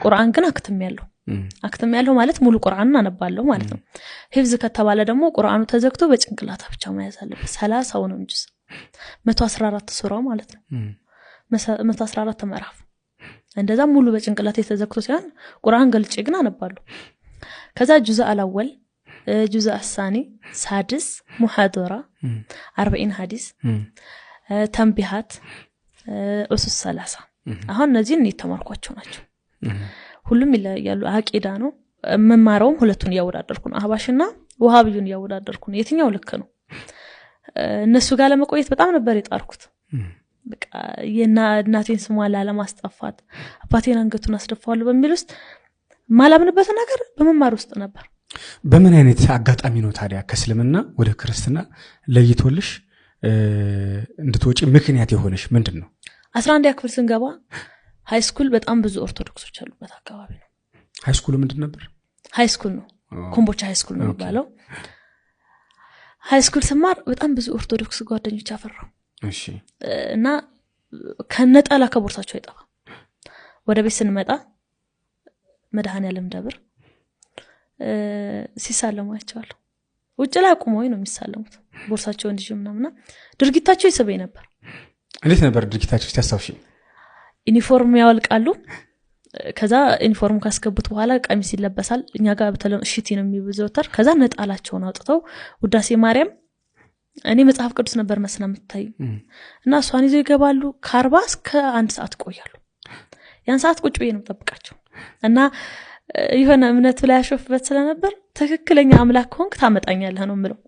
ቁርአን ግን አክተም ያለው ማለት ሙሉ ቁርአንን አነባለሁ ማለት ነው ሂፍዝ ከተባለ ደግሞ ቁርአኑ ተዘግቶ በጭንቅላታ ብቻ ማያዝ አለበት 30 ነው እንጂ 114 ሱራው ማለት ነው 114 ምዕራፍ እንደዛ ሙሉ በጭንቅላታ ተዘግቶ ሲሆን ቁርአን ገልጬ ግን አነባለሁ ከዛ ጁዝ አልአወል ጁዝ አሳኒ ሳድስ ሙሐደራ 40 ሐዲስ ተንቢሃት ኡሱስ 30 አሁን እነዚህን የተማርኳቸው ናቸው ሁሉም ይላሉ አቂዳ ነው መማራውም ሁለቱን ያወዳደርኩ ነው አህባሽና ወሃቢዩን ያወዳደርኩ ነው የትኛው ልክ ነው እነሱ ጋር ለመቆየት በጣም ነበር የጣርኩት በቃ የናቴን ስሟላ ለማስጠፋት አባቴን አንገቱን አስደፋዋለሁ በሚል ውስጥ ማላምንበት ነገር በመማር ውስጥ ነበር በምን አይነት አጋጣሚ ነው ታዲያ ከእስልምና ወደ ክርስትና ለይቶልሽ እንድትወጪ ምክንያት የሆነሽ ምንድነው 11 ክፍል ስንገባ ሃይ ስኩል በጣም ብዙ ኦርቶዶክሶች አሉበት አካባቢ ነው ሃይ ስኩል ምንድን ነበር ሃይ ስኩል ነው ኮምቦቻ ሃይ ስኩል ነው የሚባለው ሃይ ስኩል ስማር በጣም ብዙ ኦርቶዶክስ ጓደኞች አፈራው እሺ እና ከነጣላ ከቦርሳቸው አይጠፋ ወደ ቤት ስንመጣ መድኃኔዓለም ደብር ሲሳለማቸዋል ውጭ ላይ ቆመው ነው የሚሳለሙት ቦርሳቸው እንዲጅ ምናምና ድርጊታቸው ይስበኝ ነበር እንዴት ነበር ድርጊታቸው ሲያሳውሽ ዩኒፎርም ያወልቃሉ ከዛ ዩኒፎርም ካስገቡት በኋላ ቀሚስ ይለበሳል እኛ ጋር በተለም እሺቲ ነው የሚብዘውተር ከዛ ነጣላቸውን አውጥተው ውዳሴ ማርያም እኔ መጽሐፍ ቅዱስ ነበር መስና የምታይ እና እሷን ይዘው ይገባሉ ከ40 እስከ 1 ሰዓት ቆያሉ ያን ሰዓት ቁጭ ብዬ ነው ተጠብቃቸው እና ይሆነ እምነት ላይ ያሾፍበት ስለነበር ትክክለኛ አምላክ ሆንክ ታመጣኛለህ ነው ምለው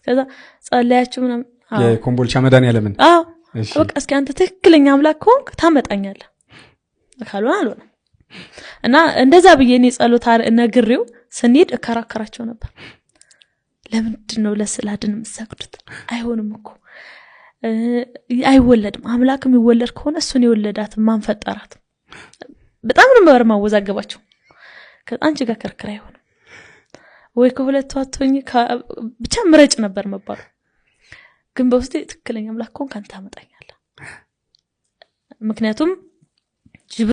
ከዛ ጸልያችሁ ምናምን የኮምቦልቻ መድኃኔዓለም በቃ እስኪ አንተ ትክክለኛ አምላክ ሆንክ ታመጣኛለህ ካልሆነ አልሆነ እና እንደዛ በየኔ ጸሎት ነግሬው ስንሄድ እከራከራቸው ነበር ለምንድን ነው ለስላድን መስክዱት አይሆንም እኮ አይወለድም አምላክ የሚወለድ ከሆነ እሱን ይወለዳት ማን ፈጠራት በጣም ነው ማወዛገባቸው ከአንቺ ጋር ከርክራ አይሆንም ወይ ከሁለቱ አጥቶኝ ብቻ ምረጭ ነበር መባሉ ግን በውስጤ ትክክለኛ አምላክ ሆንክ አንተ ታመጣኛለህ ምክንያቱም